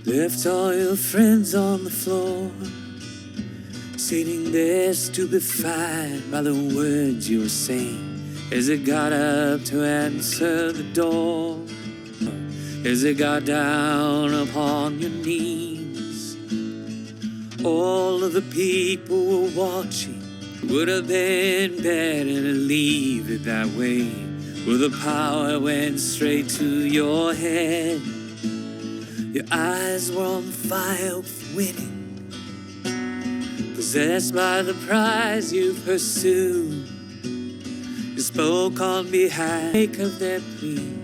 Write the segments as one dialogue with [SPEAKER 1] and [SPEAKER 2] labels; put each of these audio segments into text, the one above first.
[SPEAKER 1] Left all your friends on the floor, sitting there stupefied by the words you were saying as it got up to answer the door. As it got down upon your knees, all of the people were watching. It would have been better to leave it that way, where the power went straight to your head. Your eyes were on fire with winning, possessed by the prize you pursued. You spoke on behalf of their plea.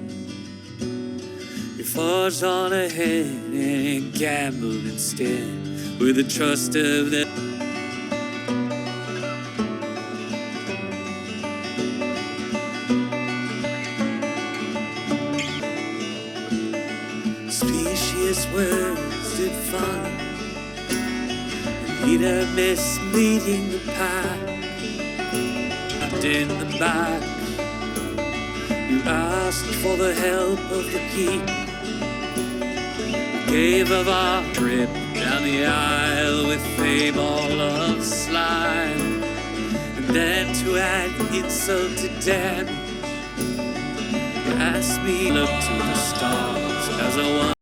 [SPEAKER 1] You forged on ahead and gambled instead with the trust of them. Specious words did follow, leader misleading the pack. In the back, you asked for the help of the people, gave of our trip down the aisle with a ball of slime. And then to add insult to damage, you asked me to look to the stars as I